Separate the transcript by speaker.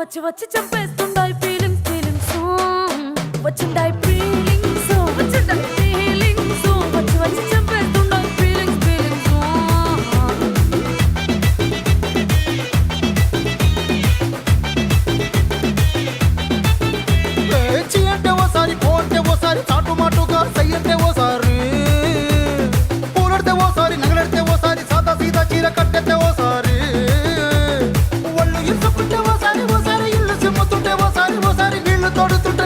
Speaker 1: వచ్చి వచ్చి చంపేస్తుండాయి feelings feelings వచ్చిండాయి feelings వచ్చిండాయి feelings వచ్చి వచ్చి చంపేస్తుండాయి ఫీలింగ్స్ ఫీలింగ్స్
Speaker 2: చీ అంటే ఓసారి పో అంటే ఓసారి చాటు మాటుగా సై అంటే ఓసారి పూలడితే ఓసారి నగలడితే ఓసారి సాదా సీదా చీర కట్టెత్తే ఓసారి ఒళ్ళు ఇసుకుంటే ఓసారి ఓసారి ఇల్లు సిమ్ముతుంటే ఓసారి ఓసారి నీళ్లు తోడుతుంటే